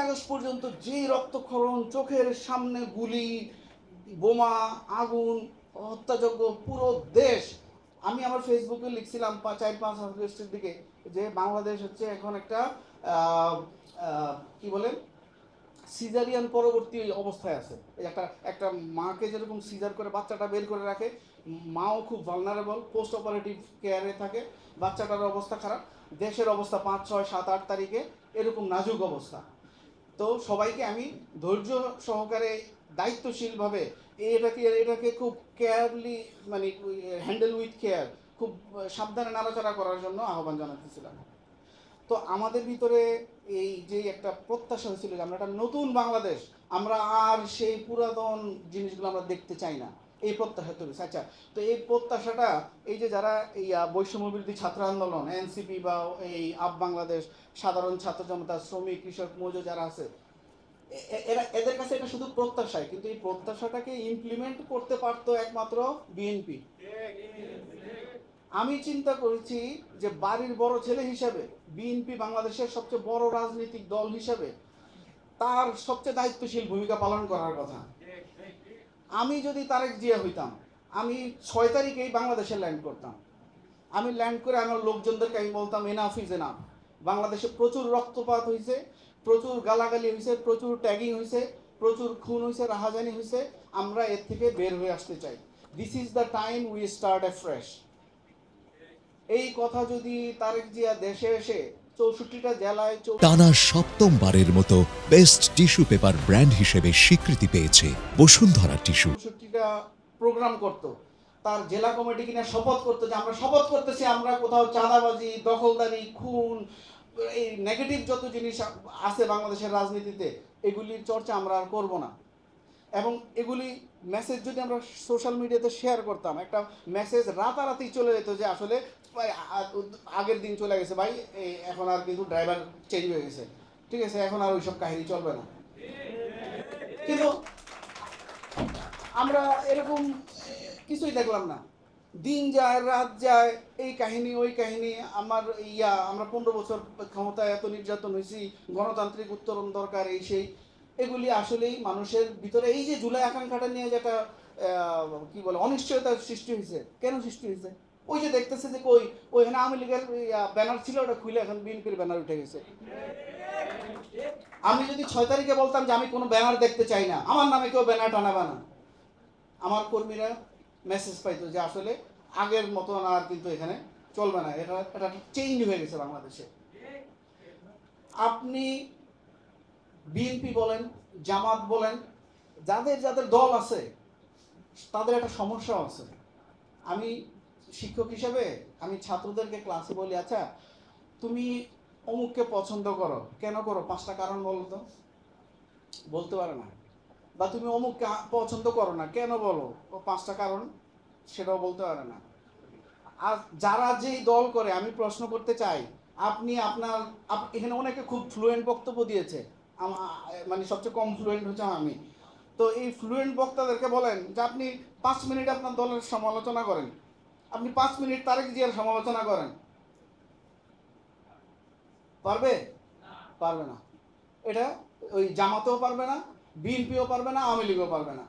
August পর্যন্ত যেই রক্তক্ষরণ, চোখের সামনে গুলি, বোমা, আগুন, হত্যাযজ্ঞ, পুরো দেশ। আমি আমার ফেসবুকে লিখছিলাম 4-5 আগস্টের দিকে যে বাংলাদেশ হচ্ছে এখন একটা কি বলে সিজারিয়ান পরবর্তী অবস্থায় আছে। একটা একটা মাকে যেরকম সিজার করে বাচ্চাটা বের করে রাখে, মাও খুব ভালনারেবল, পোস্ট অপারেটিভ কেয়ারে থাকে, বাচ্চাটার অবস্থা খারাপ, দেশের অবস্থা 5, 6, 7, 8 তারিখে এরকম নাজুক অবস্থা। তো সবাইকে আমি ধৈর্য সহকারে দায়িত্বশীলভাবে এটাকে খুব কেয়ারলি, মানে হ্যান্ডেল উইথ কেয়ার, খুব সাবধানে নাড়াচাড়া করার জন্য আহ্বান জানাতেছিলাম। তো আমাদের ভিতরে এই যে একটা প্রত্যাশা হয়েছিল যে আমরা একটা নতুন বাংলাদেশ, আমরা আর সেই পুরাতন জিনিসগুলো আমরা দেখতে চাই না, এই প্রত্যাশা তৈরি। আচ্ছা, তো এই প্রত্যাশাটা এই যে যারা এই বৈষম্য বিরোধী ছাত্র আন্দোলন, এনসিপি বা এই আপ বাংলাদেশ, সাধারণ ছাত্র জনতা, শ্রমিক, কৃষক, মজুর যারা আছে, এদের কাছে এটা শুধু প্রত্যাশায়, কিন্তু এই প্রত্যাশাটাকে ইমপ্লিমেন্ট করতে পারতো একমাত্র বিএনপি। আমি চিন্তা করেছি যে বাড়ির বড় ছেলে হিসাবে বিএনপি বাংলাদেশের সবচেয়ে বড় রাজনৈতিক দল হিসাবে তার সবচেয়ে দায়িত্বশীল ভূমিকা পালন করার কথা। আমি যদি তারেক জিয়া হইতাম, আমি 6 তারিখেই বাংলাদেশে ল্যান্ড করতাম। আমি ল্যান্ড করে আমার লোকজনদেরকে আমি বলতাম এনাফ ইজ এনাফ। বাংলাদেশে প্রচুর রক্তপাত হয়েছে, প্রচুর গালাগালি হয়েছে, প্রচুর ট্যাগিং হয়েছে, প্রচুর খুন হয়েছে, রাহাজানি হয়েছে। আমরা এর থেকে বের হয়ে আসতে চাই। This is the time we start A fresh. এই কথা যদি তারেক জিয়া দেশে এসে 64টা জেলায় টানা সপ্তমবারের মতো বেস্ট টিস্যু পেপার ব্র্যান্ড হিসেবে স্বীকৃতি পেয়েছে বসুন্ধরা টিস্যু। 64টা প্রোগ্রাম করত, তার জেলা কমিটি কিনা শপথ করতো যে আমরা শপথ করতেছি আমরা কোথাও চাঁদাবাজি, দখলদারি, খুন, এই নেগেটিভ যত জিনিস আছে বাংলাদেশের রাজনীতিতে, এগুলির চর্চা আমরা আর করব না। এবং এগুলি মেসেজ যদি আমরা সোশ্যাল মিডিয়াতে শেয়ার করতাম, একটা মেসেজ রাতারাতি চলে যেত যে আসলে আগের দিন চলে গেছে ভাই, এখন আর কিন্তু ড্রাইভার চেঞ্জ হয়ে গেছে, ঠিক আছে, এখন আর ওইসব কাহিনী চলবে না। কিন্তু আমরা এরকম কিছুই দেখলাম না। দিন যায়, রাত যায়, এই কাহিনী ওই কাহিনী। আমরা 15 বছর ক্ষমতায় এত নির্যাতন হয়েছি, গণতান্ত্রিক উত্তরণ দরকার, এই সেই। এগুলি আসলেই মানুষের ভিতরে এই যে জুলাই আকাঙ্ক্ষাটা নিয়ে যেটা কি বলে অনিশ্চয়তার সৃষ্টি হয়েছে। কেন সৃষ্টি হয়েছে? ওই যে দেখতেছে যে ওইখানে আওয়ামী লীগের ব্যানার ছিল, ওটা খুলে এখন বিএনপির ব্যানার উঠে গেছে। আমি যদি 6 তারিখে বলতাম যে আমি কোনো ব্যানার দেখতে চাই না, আমার নামে কেউ ব্যানার টানাবে না, আমার কর্মীরা মেসেজ পাইতো যে আসলে আগের মতো আর কিন্তু এখানে চলবে না, এটা চেঞ্জ হয়ে গেছে বাংলাদেশে। আপনি বিএনপি বলেন, জামাত বলেন, যাদের যাদের দল আছে তাদের একটা সমস্যা আছে। আমি শিক্ষক হিসেবে আমি ছাত্রদেরকে ক্লাসে বলি, আচ্ছা তুমি অমুককে পছন্দ করো, কেন করো? 5টা কারণ বলো তো। বলতে পারে না। বা তুমি অমুককে পছন্দ করো না, কেন বলো? 5টা কারণ, সেটাও বলতে পারে না। আর যারা যেই দল করে, আমি প্রশ্ন করতে চাই, আপনি এখানে অনেকে খুব ফ্লুয়েন্ট বক্তব্য দিয়েছে, মানে সবচেয়ে কম ফ্লুয়েন্ট হচ্ছে আমি। তো এই ফ্লুয়েন্ট বক্তাদেরকে বলেন যে আপনি 5 মিনিট আপনার দলের সমালোচনা করেন, আপনি 5 মিনিট তারেক জিয়ার সমালোচনা করেন, পারবে? পারবে না। এটা ওই জামাতেও পারবে না, বিএনপিও পারবে না, আওয়ামী লীগও পারবে না।